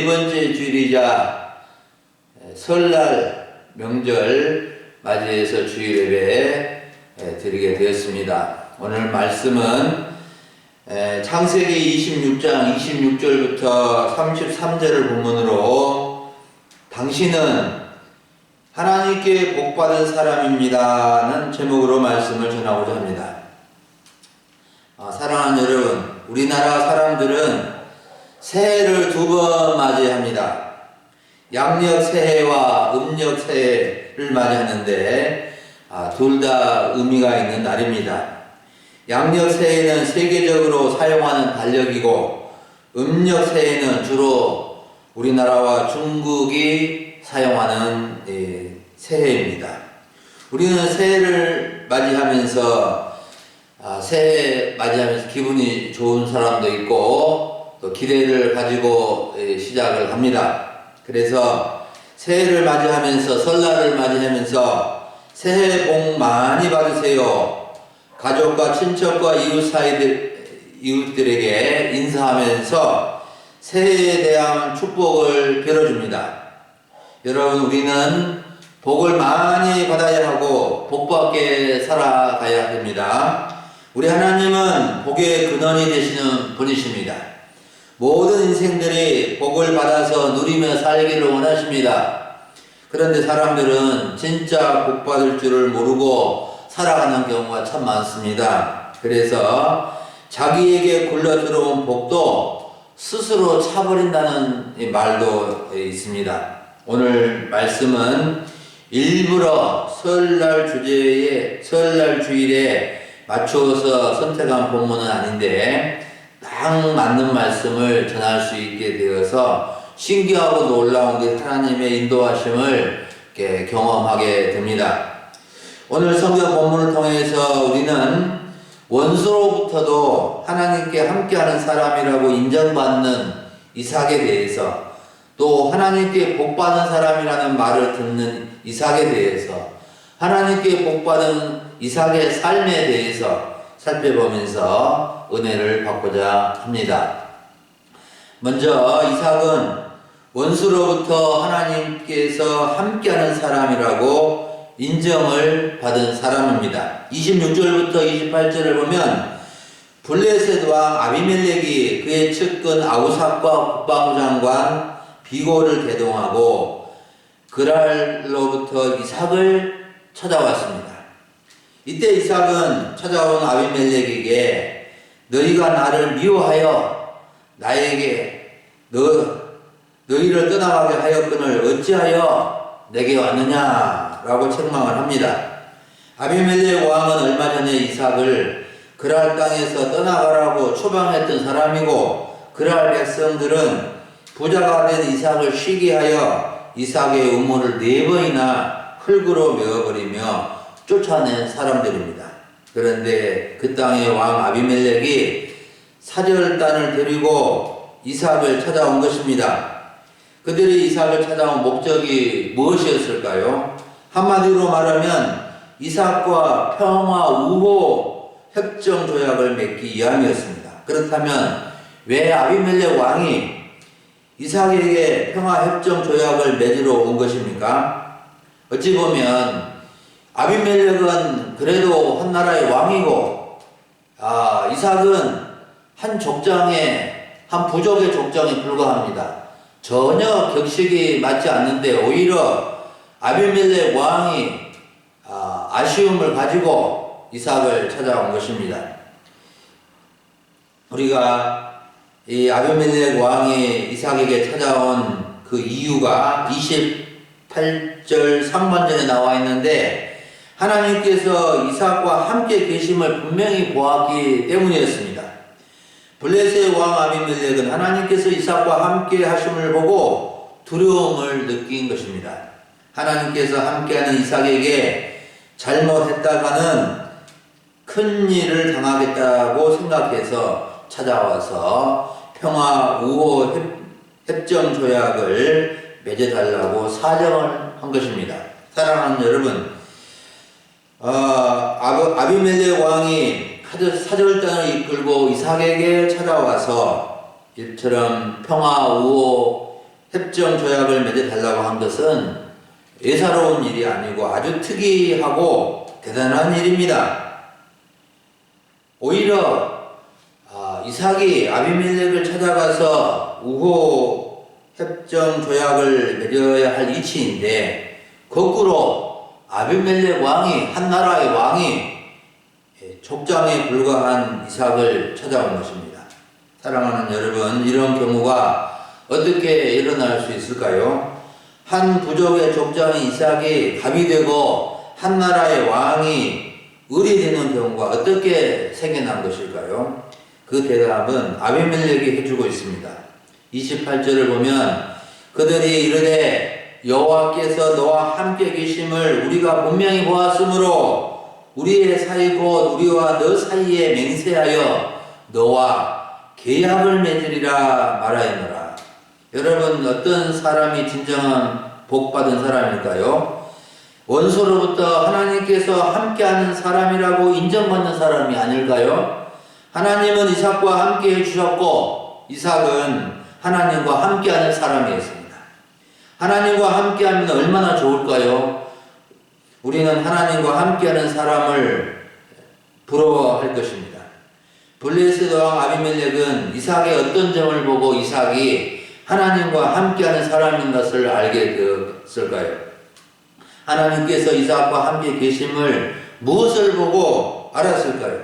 네 번째 주일이자 설날 명절 맞이해서 주일 예배 드리게 되었습니다. 오늘 말씀은 창세기 26장 26절부터 33절을 본문으로 당신은 하나님께 복받은 사람입니다는 제목으로 말씀을 전하고자 합니다. 사랑하는 여러분, 우리나라 사람들은 새해를 두 번 맞이합니다. 양력 새해와 음력 새해를 맞이하는데 둘 다 의미가 있는 날입니다. 양력 새해는 세계적으로 사용하는 달력이고 음력 새해는 주로 우리나라와 중국이 사용하는 새해입니다. 우리는 새해를 맞이하면서 새해 맞이하면서 기분이 좋은 사람도 있고 또 기대를 가지고 시작을 합니다. 그래서 새해를 맞이하면서 설날을 맞이하면서 새해 복 많이 받으세요. 가족과 친척과 이웃들에게 인사하면서 새해에 대한 축복을 빌어줍니다. 여러분, 우리는 복을 많이 받아야 하고 복받게 살아가야 됩니다. 우리 하나님은 복의 근원이 되시는 분이십니다. 모든 인생들이 복을 받아서 누리며 살기를 원하십니다. 그런데 사람들은 진짜 복 받을 줄을 모르고 살아가는 경우가 참 많습니다. 그래서 자기에게 굴러 들어온 복도 스스로 차버린다는 말도 있습니다. 오늘 말씀은 일부러 설날 주일에 맞추어서 선택한 본문은 아닌데 딱 맞는 말씀을 전할 수 있게 되어서 신기하고 놀라운 게 하나님의 인도하심을 이렇게 경험하게 됩니다. 오늘 성경 본문을 통해서 우리는 원수로부터도 하나님께 함께하는 사람이라고 인정받는 이삭에 대해서 또 하나님께 복받은 사람이라는 말을 듣는 이삭에 대해서 하나님께 복받은 이삭의 삶에 대해서 살펴보면서 은혜를 받고자 합니다. 먼저 이삭은 원수로부터 하나님께서 함께하는 사람이라고 인정을 받은 사람입니다. 26절부터 28절을 보면 블레셋 왕 아비멜렉이 그의 측근 아우삭과 국방부 장관 비고를 대동하고 그랄로부터 이삭을 찾아왔습니다. 이때 이삭은 찾아온 아비멜렉에게 너희가 나를 미워하여 나에게 너희를 떠나가게 하였거늘 어찌하여 내게 왔느냐 라고 책망을 합니다. 아비멜렉 왕은 얼마 전에 이삭을 그랄 땅에서 떠나가라고 추방했던 사람이고 그랄 백성들은 부자가 된 이삭을 쉬게 하여 이삭의 우물을 4번이나 흙으로 메워버리며 쫓아낸 사람들입니다. 그런데 그 땅의 왕 아비멜렉이 사절단을 데리고 이삭을 찾아온 것입니다. 그들이 이삭을 찾아온 목적이 무엇이었을까요? 한마디로 말하면 이삭과 평화 우호 협정 조약을 맺기 위함이었습니다. 그렇다면 왜 아비멜렉 왕이 이삭에게 평화 협정 조약을 맺으러 온 것입니까? 어찌 보면 아비멜렉은 그래도 한 나라의 왕이고 이삭은 한 부족의 족장에 불과합니다. 전혀 격식이 맞지 않는데 오히려 아비멜렉 왕이 아쉬움을 가지고 이삭을 찾아온 것입니다. 우리가 이 아비멜렉 왕이 이삭에게 찾아온 그 이유가 28절 상반절에 나와 있는데 하나님께서 이삭과 함께 계심을 분명히 보았기 때문이었습니다. 블레셋 왕 아비멜렉은 하나님께서 이삭과 함께 하심을 보고 두려움을 느낀 것입니다. 하나님께서 함께하는 이삭에게 잘못했다가는 큰 일을 당하겠다고 생각해서 찾아와서 평화 우호 협정 조약을 맺어달라고 사정을 한 것입니다. 사랑하는 여러분, 아비멜렉 왕이 사절단을 이끌고 이삭에게 찾아와서 이처럼 평화 우호 협정 조약을 맺어달라고 한 것은 예사로운 일이 아니고 아주 특이하고 대단한 일입니다. 오히려 이삭이 아비멜렉을 찾아가서 우호 협정 조약을 맺어야 할 이치인데 거꾸로 아비멜렉 왕이 한 나라의 왕이 족장에 불과한 이삭을 찾아온 것입니다. 사랑하는 여러분, 이런 경우가 어떻게 일어날 수 있을까요? 한 부족의 족장인 이삭이 갑이 되고 한 나라의 왕이 을이 되는 경우가 어떻게 생겨난 것일까요? 그 대답은 아비멜렉이 해주고 있습니다. 28절을 보면 그들이 이르되 여호와께서 너와 함께 계심을 우리가 분명히 보았으므로 우리의 사이 곧 우리와 너 사이에 맹세하여 너와 계약을 맺으리라 말하였노라. 여러분, 어떤 사람이 진정한 복받은 사람일까요? 원수로부터 하나님께서 함께하는 사람이라고 인정받는 사람이 아닐까요? 하나님은 이삭과 함께 해주셨고 이삭은 하나님과 함께하는 사람이었습니다. 하나님과 함께하면 얼마나 좋을까요? 우리는 하나님과 함께하는 사람을 부러워할 것입니다. 블레셋 왕 아비멜렉은 이삭의 어떤 점을 보고 이삭이 하나님과 함께하는 사람인 것을 알게 되었을까요? 하나님께서 이삭과 함께 계심을 무엇을 보고 알았을까요?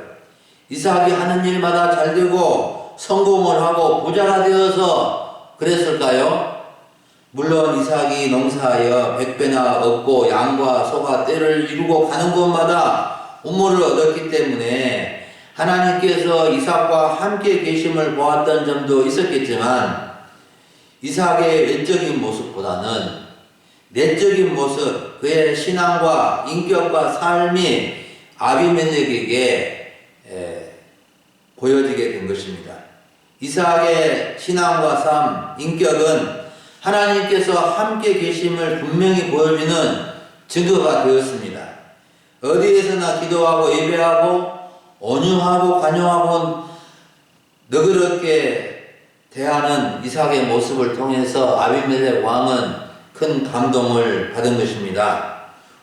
이삭이 하는 일마다 잘되고 성공을 하고 부자가 되어서 그랬을까요? 물론 이삭이 농사하여 100배나 얻고 양과 소가 때를 이루고 가는 곳마다 우물을 얻었기 때문에 하나님께서 이삭과 함께 계심을 보았던 점도 있었겠지만 이삭의 외적인 모습보다는 내적인 모습, 그의 신앙과 인격과 삶이 아비멜렉에게 보여지게 된 것입니다. 이삭의 신앙과 삶, 인격은 하나님께서 함께 계심을 분명히 보여주는 증거가 되었습니다. 어디에서나 기도하고 예배하고 온유하고 관용하고 너그럽게 대하는 이삭의 모습을 통해서 아비멜렉 왕은 큰 감동을 받은 것입니다.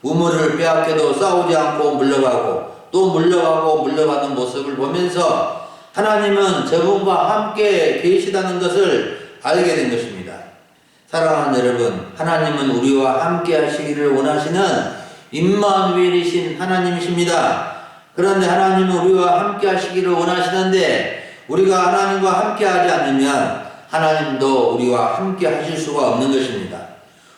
우물을 빼앗겨도 싸우지 않고 물러가고 또 물러가고 물러가는 모습을 보면서 하나님은 저분과 함께 계시다는 것을 알게 된 것입니다. 사랑하는 여러분, 하나님은 우리와 함께 하시기를 원하시는 임마누엘이신 하나님이십니다. 그런데 하나님은 우리와 함께 하시기를 원하시는데 우리가 하나님과 함께 하지 않으면 하나님도 우리와 함께 하실 수가 없는 것입니다.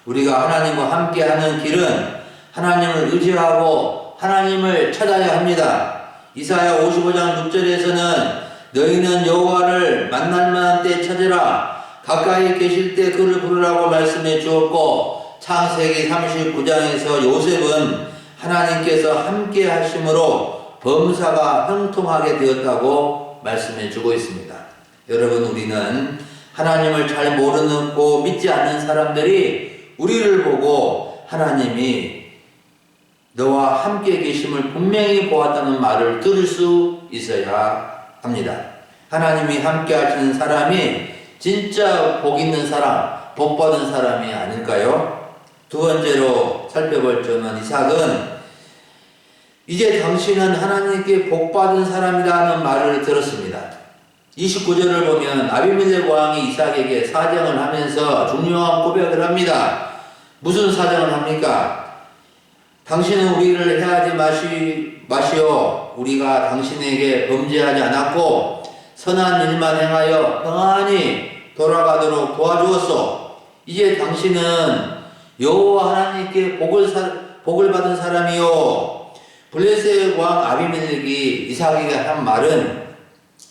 우리가 하나님과 함께 하는 길은 하나님을 의지하고 하나님을 찾아야 합니다. 이사야 55장 6절에서는 너희는 여호와를 만날 만한 때 찾으라. 가까이 계실 때 그를 부르라고 말씀해 주었고 창세기 39장에서 요셉은 하나님께서 함께 하심으로 범사가 형통하게 되었다고 말씀해 주고 있습니다. 여러분, 우리는 하나님을 잘 모르고 믿지 않는 사람들이 우리를 보고 하나님이 너와 함께 계심을 분명히 보았다는 말을 들을 수 있어야 합니다. 하나님이 함께 하시는 사람이 진짜 복 있는 사람, 복 받은 사람이 아닐까요? 두 번째로 살펴볼 점은 이삭은 이제 당신은 하나님께 복 받은 사람이라는 말을 들었습니다. 29절을 보면 아비멜렉 왕이 이삭에게 사정을 하면서 중요한 고백을 합니다. 무슨 사정을 합니까? 당신은 우리를 해하지 마시오. 우리가 당신에게 범죄하지 않았고 선한 일만 행하여 평안히 돌아가도록 도와주었소. 이제 당신은 여호와 하나님께 복을 받은 사람이요. 블레셋 왕 아비멜렉이 이삭에게 한 말은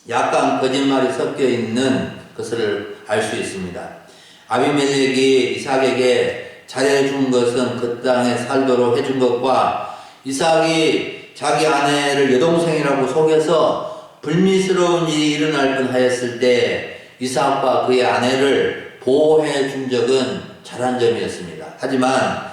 약간 거짓말이 섞여 있는 것을 알 수 있습니다. 아비멜렉이 이삭에게 잘해준 것은 그 땅에 살도록 해준 것과 이삭이 자기 아내를 여동생이라고 속여서 불미스러운 일이 일어날 뻔하였을 때 이삭과 그의 아내를 보호해 준 적은 잘한 점이었습니다. 하지만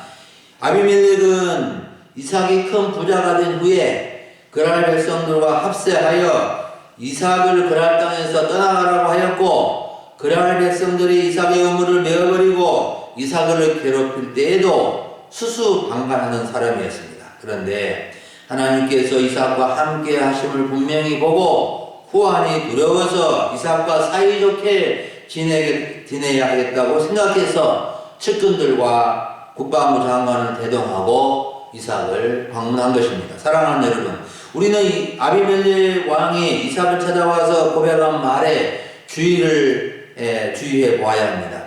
아비멜렉은 이삭이 큰 부자가 된 후에 그랄 백성들과 합세하여 이삭을 그랄 땅에서 떠나가라고 하였고 그랄 백성들이 이삭의 우물을 메어버리고 이삭을 괴롭힐 때에도 수수방관하는 사람이었습니다. 그런데 하나님께서 이삭과 함께 하심을 분명히 보고 후환이 두려워서 이삭과 사이좋게 지내야 하겠다고 생각해서 측근들과 국방부 장관을 대동하고 이삭을 방문한 것입니다. 사랑하는 여러분, 우리는 이 아비멜렉 왕이 이삭을 찾아와서 고백한 말에 주의해 보아야 합니다.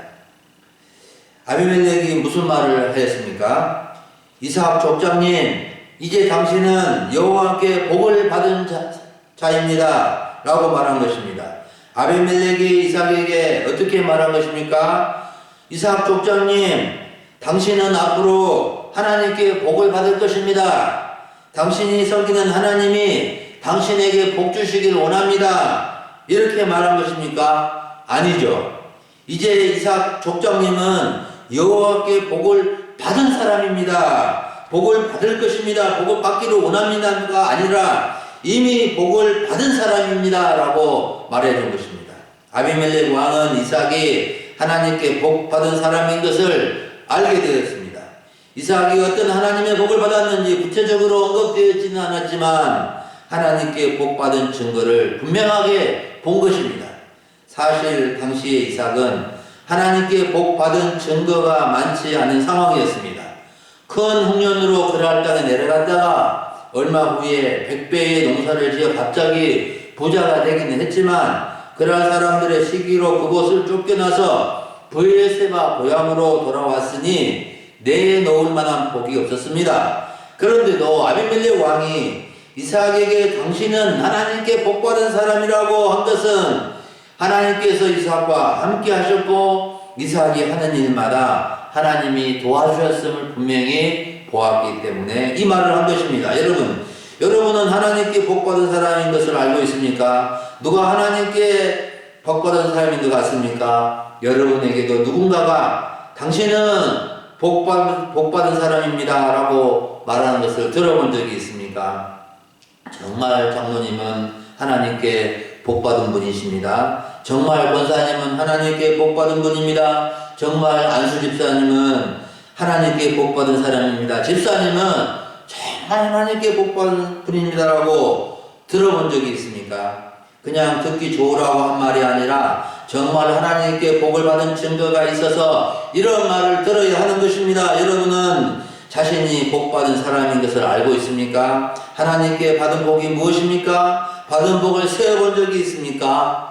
아비멜렉이 무슨 말을 하였습니까? 이삭 족장님, 이제 당신은 여호와께 복을 받은 자입니다 라고 말한 것입니다. 아비멜렉이 이삭에게 어떻게 말한 것입니까? 이삭 족장님, 당신은 앞으로 하나님께 복을 받을 것입니다. 당신이 섬기는 하나님이 당신에게 복 주시길 원합니다. 이렇게 말한 것입니까? 아니죠. 이제 이삭 족장님은 여호와께 복을 받은 사람입니다. 복을 받을 것입니다. 복을 받기를 원합니다가 아니라 이미 복을 받은 사람입니다 라고 말해준 것입니다. 아비멜렉 왕은 이삭이 하나님께 복 받은 사람인 것을 알게 되었습니다. 이삭이 어떤 하나님의 복을 받았는지 구체적으로 언급되어 있지는 않았지만 하나님께 복 받은 증거를 분명하게 본 것입니다. 사실 당시의 이삭은 하나님께 복 받은 증거가 많지 않은 상황이었습니다. 큰 홍련으로 그랄 땅에 내려갔다가 얼마 후에 100배의 농사를 지어 갑자기 부자가 되기는 했지만 그랄 사람들의 시기로 그곳을 쫓겨나서 브엘세바 고향으로 돌아왔으니 내놓을 만한 복이 없었습니다. 그런데도 아비멜렉 왕이 이삭에게 당신은 하나님께 복받은 사람이라고 한 것은 하나님께서 이삭과 함께 하셨고 이삭이 하는 일마다 하나님이 도와주셨음을 분명히 보았기 때문에 이 말을 한 것입니다. 여러분은 하나님께 복받은 사람인 것을 알고 있습니까? 누가 하나님께 복받은 사람인 것 같습니까? 여러분에게도 누군가가 당신은 복받은 사람입니다 라고 말하는 것을 들어본 적이 있습니까? 정말 장로님은 하나님께 복받은 분이십니다. 정말 권사님은 하나님께 복받은 분입니다. 정말 안수 집사님은 하나님께 복받은 사람입니다. 집사님은 정말 하나님께 복받은 분입니다 라고 들어본 적이 있습니까? 그냥 듣기 좋으라고 한 말이 아니라 정말 하나님께 복을 받은 증거가 있어서 이런 말을 들어야 하는 것입니다. 여러분은 자신이 복받은 사람인 것을 알고 있습니까? 하나님께 받은 복이 무엇입니까? 받은 복을 세어본 적이 있습니까?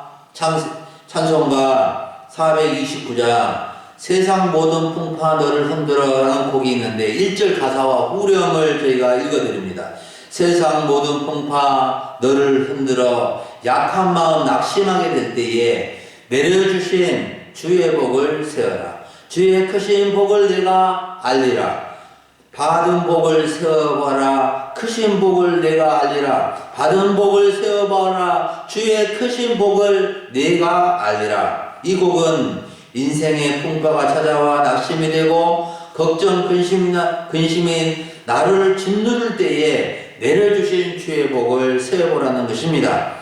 찬송가 429장 세상 모든 풍파 너를 흔들어 라는 곡이 있는데 1절 가사와 후렴을 저희가 읽어드립니다. 세상 모든 풍파 너를 흔들어 약한 마음 낙심하게 될 때에 내려주신 주의 복을 세어라. 주의 크신 복을 내가 알리라. 받은 복을 세어봐라. 크신 복을 내가 알리라. 받은 복을 세어봐라. 주의 크신 복을 내가 알리라. 이 곡은 인생의 풍파가 찾아와 낙심이 되고 걱정 근심이 나를 짓누를 때에 내려주신 주의 복을 세어보라는 것입니다.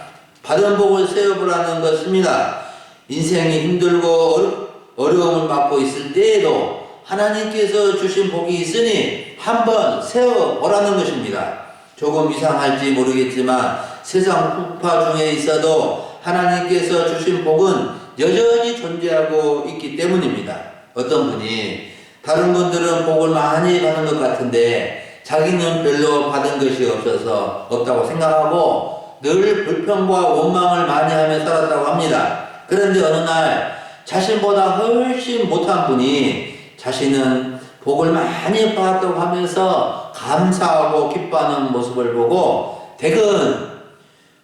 받은 복을 세어보라는 것입니다. 인생이 힘들고 어려움을 받고 있을 때에도 하나님께서 주신 복이 있으니 한번 세어보라는 것입니다. 조금 이상할지 모르겠지만 세상 풍파 중에 있어도 하나님께서 주신 복은 여전히 존재하고 있기 때문입니다. 어떤 분이 다른 분들은 복을 많이 받는 것 같은데 자기는 별로 받은 것이 없다고 생각하고 늘 불평과 원망을 많이 하며 살았다고 합니다. 그런데 어느 날 자신보다 훨씬 못한 분이 자신은 복을 많이 받았다고 하면서 감사하고 기뻐하는 모습을 보고 대근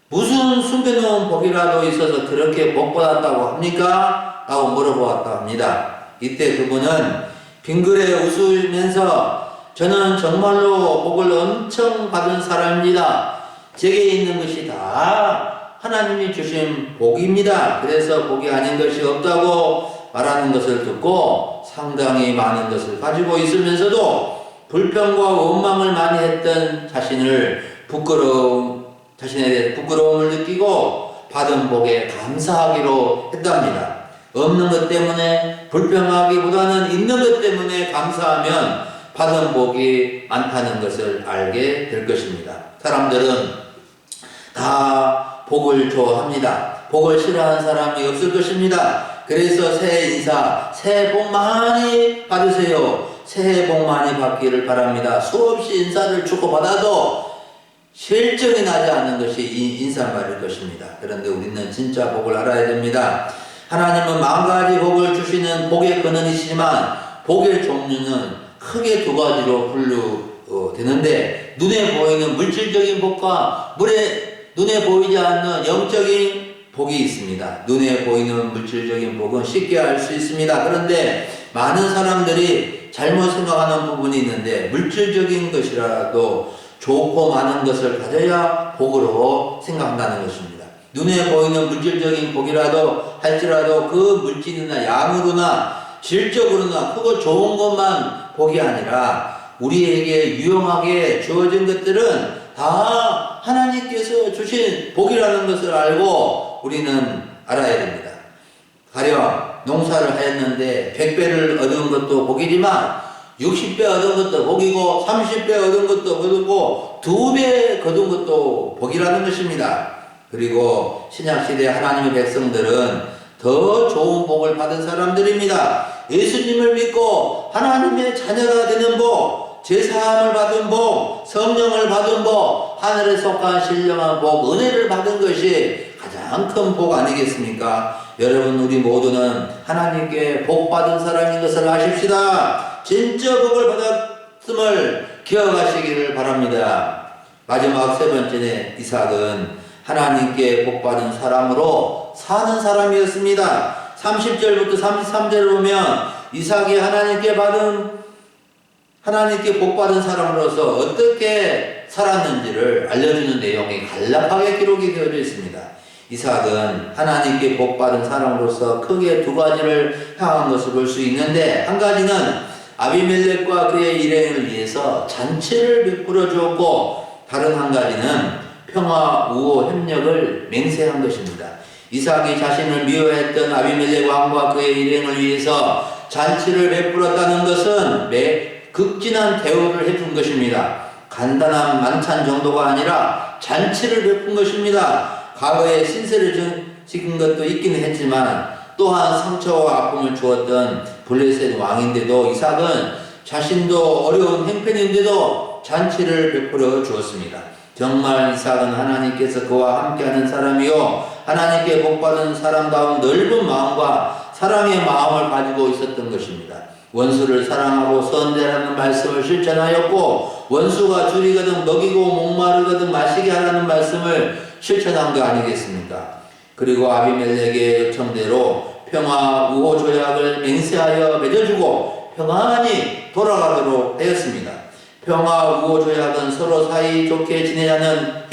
무슨 숨겨놓은 복이라도 있어서 그렇게 복 받았다고 합니까? 라고 물어보았다고 합니다. 이때 그분은 빙그레 웃으면서 저는 정말로 복을 엄청 받은 사람입니다. 제게 있는 것이 다 하나님이 주신 복입니다. 그래서 복이 아닌 것이 없다고 말하는 것을 듣고 상당히 많은 것을 가지고 있으면서도 불평과 원망을 많이 했던 자신에 대해 부끄러움을 느끼고 받은 복에 감사하기로 했답니다. 없는 것 때문에 불평하기보다는 있는 것 때문에 감사하면 받은 복이 많다는 것을 알게 될 것입니다. 사람들은 다 복을 좋아합니다. 복을 싫어하는 사람이 없을 것입니다. 그래서 새해 인사, 새해 복 많이 받으세요. 새해 복 많이 받기를 바랍니다. 수없이 인사를 주고받아도 실정이 나지 않는 것이 이 인사말일 것입니다. 그런데 우리는 진짜 복을 알아야 됩니다. 하나님은 만 가지 복을 주시는 복의 근원이시지만 복의 종류는 크게 두 가지로 분류되는데 눈에 보이는 물질적인 복과 눈에 보이지 않는 영적인 복이 있습니다. 눈에 보이는 물질적인 복은 쉽게 알 수 있습니다. 그런데 많은 사람들이 잘못 생각하는 부분이 있는데 물질적인 것이라도 좋고 많은 것을 가져야 복으로 생각한다는 것입니다. 눈에 보이는 물질적인 복이라도 할지라도 그 물질이나 양으로나 질적으로나 크고 좋은 것만 복이 아니라 우리에게 유용하게 주어진 것들은 다 하나님께서 주신 복이라는 것을 알고 우리는 알아야 됩니다. 가령 농사를 하였는데 100배를 얻은 것도 복이지만 60배 얻은 것도 복이고 30배 얻은 것도 복이고 2배 거둔 것도 복이라는 것입니다. 그리고 신약시대 하나님의 백성들은 더 좋은 복을 받은 사람들입니다. 예수님을 믿고 하나님의 자녀가 되는 복, 제사함을 받은 복, 성령을 받은 복, 하늘에 속한 신령한 복, 은혜를 받은 것이 가장 큰 복 아니겠습니까? 여러분 우리 모두는 하나님께 복 받은 사람인 것을 아십시다. 진짜 복을 받았음을 기억하시기를 바랍니다. 마지막 세 번째는 이삭은 하나님께 복 받은 사람으로 사는 사람이었습니다. 30절부터 33절을 보면 이삭이 하나님께 복 받은 사람으로서 어떻게 살았는지를 알려주는 내용이 간략하게 기록이 되어져 있습니다. 이삭은 하나님께 복 받은 사람으로서 크게 두 가지를 향한 것을 볼 수 있는데, 한 가지는 아비멜렉과 그의 일행을 위해서 잔치를 베풀어 주었고, 다른 한 가지는 평화 우호 협력을 맹세한 것입니다. 이삭이 자신을 미워했던 아비멜렉 왕과 그의 일행을 위해서 잔치를 베풀었다는 것은 극진한 대우를 해준 것입니다. 간단한 만찬 정도가 아니라 잔치를 베푼 것입니다. 과거에 신세를 지킨 것도 있기는 했지만 또한 상처와 아픔을 주었던 블레셋 왕인데도 이삭은 자신도 어려운 형편인데도 잔치를 베풀어 주었습니다. 정말 이삭은 하나님께서 그와 함께하는 사람이요 하나님께 복받은 사람다운 넓은 마음과 사랑의 마음을 가지고 있었던 것입니다. 원수를 사랑하고 선대라는 말씀을 실천하였고, 원수가 줄이거든 먹이고 목마르거든 마시게 하라는 말씀을 실천한 거 아니겠습니까? 그리고 아비멜렉의 요청대로 평화 우호 조약을 맹세하여 맺어주고 평안히 돌아가도록 하였습니다. 평화 우호 조약은 서로 사이 좋게 지내자는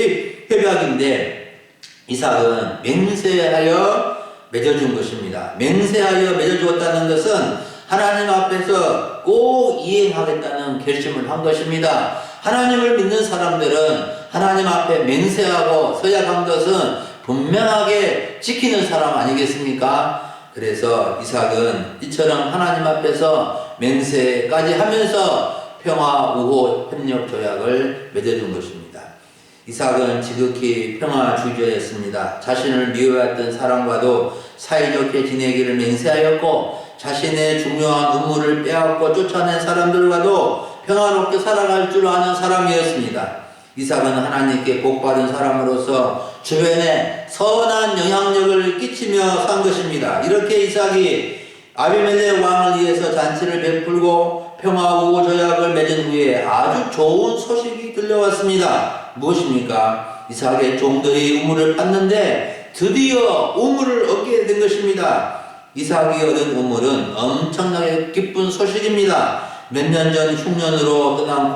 협약인데 이삭은 맹세하여 맺어준 것입니다. 맹세하여 맺어주었다는 것은 하나님 앞에서 꼭 이행하겠다는 결심을 한 것입니다. 하나님을 믿는 사람들은 하나님 앞에 맹세하고 서약한 것은 분명하게 지키는 사람 아니겠습니까? 그래서 이삭은 이처럼 하나님 앞에서 맹세까지 하면서 평화 우호 협력 조약을 맺어준 것입니다. 이삭은 지극히 평화주의자였습니다. 자신을 미워했던 사람과도 사이좋게 지내기를 맹세하였고, 자신의 중요한 의무를 빼앗고 쫓아낸 사람들과도 평화롭게 살아갈 줄 아는 사람이었습니다. 이삭은 하나님께 복받은 사람으로서 주변에 선한 영향력을 끼치며 산 것입니다. 이렇게 이삭이 아비멜렉 왕을 위해서 잔치를 베풀고 평화우호 조약을 맺은 후에 아주 좋은 소식이 들려왔습니다. 무엇입니까? 이삭의 종들이 우물을 팠는데 드디어 우물을 얻게 된 것입니다. 이삭이 얻은 우물은 엄청나게 기쁜 소식입니다. 몇 년 전 흉년으로 떠난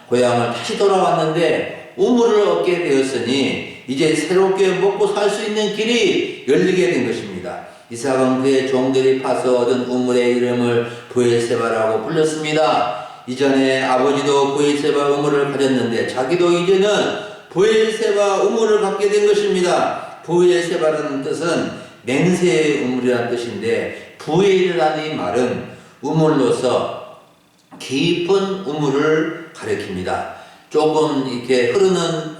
고향을 다시 돌아왔는데 우물을 얻게 되었으니 이제 새롭게 먹고 살 수 있는 길이 열리게 된 것입니다. 이삭은 그의 종들이 파서 얻은 우물의 이름을 브엘세바라고 불렀습니다. 이전에 아버지도 브엘세바 우물을 가졌는데 자기도 이제는 브엘세바 우물을 갖게 된 것입니다. 브엘세바라는 뜻은 맹세의 우물이라는 뜻인데, 부엘이라는 이 말은 우물로서 깊은 우물을 가리킵니다. 조금 이렇게 흐르는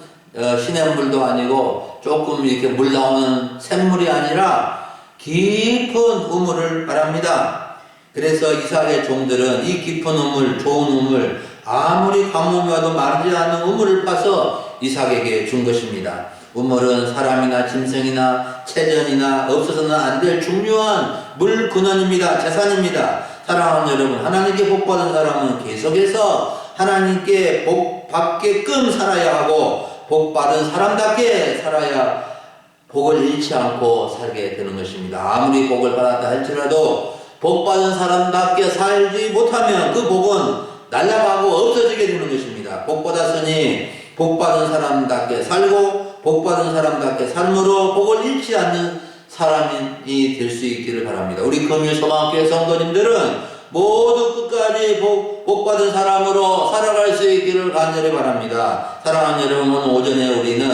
시냇물도 아니고 조금 이렇게 물 나오는 샘물이 아니라 깊은 우물을 말합니다. 그래서 이삭의 종들은 이 깊은 우물, 좋은 우물, 아무리 가뭄이 와도 마르지 않는 우물을 파서 이삭에게 준 것입니다. 우물은 사람이나 짐승이나 체전이나 없어서는 안 될 중요한 물 근원입니다. 재산입니다. 사랑하는 여러분, 하나님께 복받은 사람은 계속해서 하나님께 복받게끔 살아야 하고, 복받은 사람답게 살아야 복을 잃지 않고 살게 되는 것입니다. 아무리 복을 받았다 할지라도 복받은 사람답게 살지 못하면 그 복은 날아가고 없어지게 되는 것입니다. 복받았으니 복받은 사람답게 살고, 복받은 사람답게 삶으로 복을 잃지 않는 사람이 될 수 있기를 바랍니다. 우리 금요 소망교회 성도님들은 모두 끝까지 복받은 사람으로 살아갈 수 있기를 간절히 바랍니다. 사랑하는 여러분, 오늘 오전에 우리는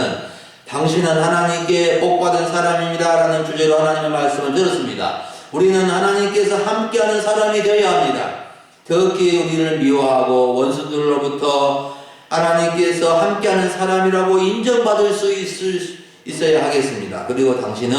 당신은 하나님께 복받은 사람입니다 라는 주제로 하나님의 말씀을 들었습니다. 우리는 하나님께서 함께하는 사람이 되어야 합니다. 특히 우리를 미워하고 원수들로부터 하나님께서 함께하는 사람이라고 인정받을 수 있어야 하겠습니다. 그리고 당신은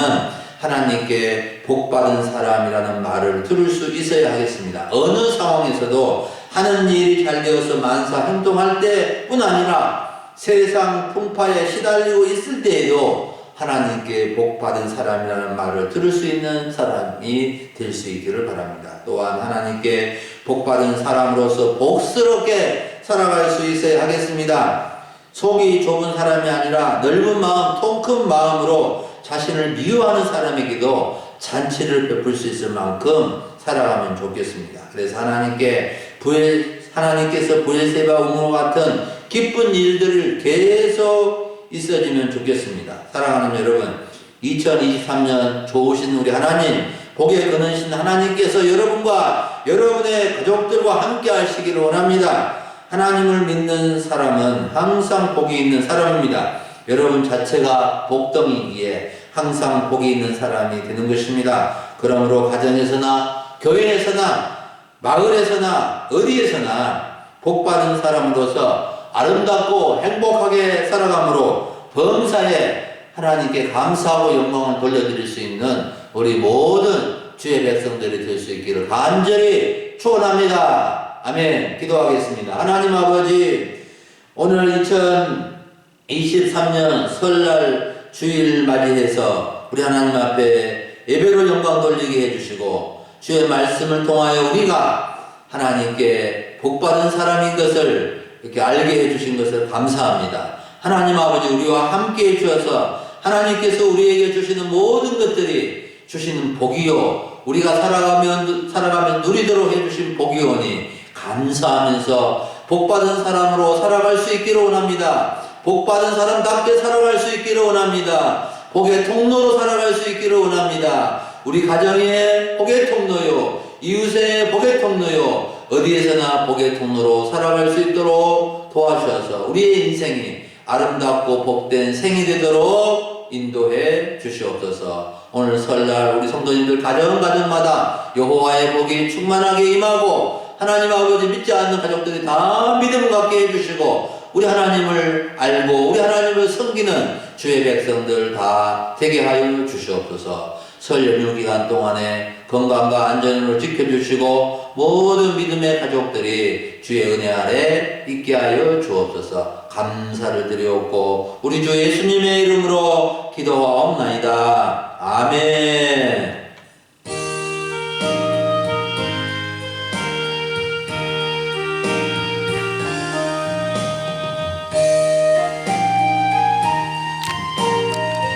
하나님께 복받은 사람이라는 말을 들을 수 있어야 하겠습니다. 어느 상황에서도 하는 일이 잘 되어서 만사 행동할 때뿐 아니라 세상 풍파에 시달리고 있을 때에도 하나님께 복받은 사람이라는 말을 들을 수 있는 사람이 될 수 있기를 바랍니다. 또한 하나님께 복받은 사람으로서 복스럽게 살아갈 수 있어야 하겠습니다. 속이 좁은 사람이 아니라 넓은 마음, 통 큰 마음으로 자신을 미워하는 사람에게도 잔치를 베풀 수 있을 만큼 살아가면 좋겠습니다. 그래서 하나님께서 부엘세바 우물과 같은 기쁜 일들을 계속 있어지면 좋겠습니다. 사랑하는 여러분, 2023년 좋으신 우리 하나님, 복에 거느신 하나님께서 여러분과 여러분의 가족들과 함께 하시기를 원합니다. 하나님을 믿는 사람은 항상 복이 있는 사람입니다. 여러분 자체가 복덩이기에 항상 복이 있는 사람이 되는 것입니다. 그러므로 가정에서나 교회에서나 마을에서나 어디에서나 복받은 사람으로서 아름답고 행복하게 살아감으로 범사에 하나님께 감사하고 영광을 돌려드릴 수 있는 우리 모든 주의 백성들이 될 수 있기를 간절히 축원합니다. 아멘. 기도하겠습니다. 하나님 아버지, 오늘 2023년 설날 주일 맞이해서 우리 하나님 앞에 예배로 영광 돌리게 해주시고, 주의 말씀을 통하여 우리가 하나님께 복받은 사람인 것을 이렇게 알게 해주신 것을 감사합니다. 하나님 아버지, 우리와 함께 해주셔서 하나님께서 우리에게 주시는 모든 것들이 주시는 복이요, 우리가 살아가면 누리도록 해주신 복이오니 감사하면서 복받은 사람으로 살아갈 수 있기를 원합니다. 복받은 사람답게 살아갈 수 있기를 원합니다. 복의 통로로 살아갈 수 있기를 원합니다. 우리 가정의 복의 통로요, 이웃의 복의 통로요, 어디에서나 복의 통로로 살아갈 수 있도록 도와주셔서 우리의 인생이 아름답고 복된 생이 되도록 인도해 주시옵소서. 오늘 설날 우리 성도님들 가정마다 여호와의 복이 충만하게 임하고, 하나님 아버지 믿지 않는 가족들이 다 믿음을 갖게 해주시고, 우리 하나님을 알고 우리 하나님을 섬기는 주의 백성들 다 되게 하여 주시옵소서. 설 연휴 기간 동안에 건강과 안전을 지켜주시고 모든 믿음의 가족들이 주의 은혜 아래 있게 하여 주옵소서. 감사를 드리옵고 우리 주 예수님의 이름으로 기도하옵나이다. 아멘.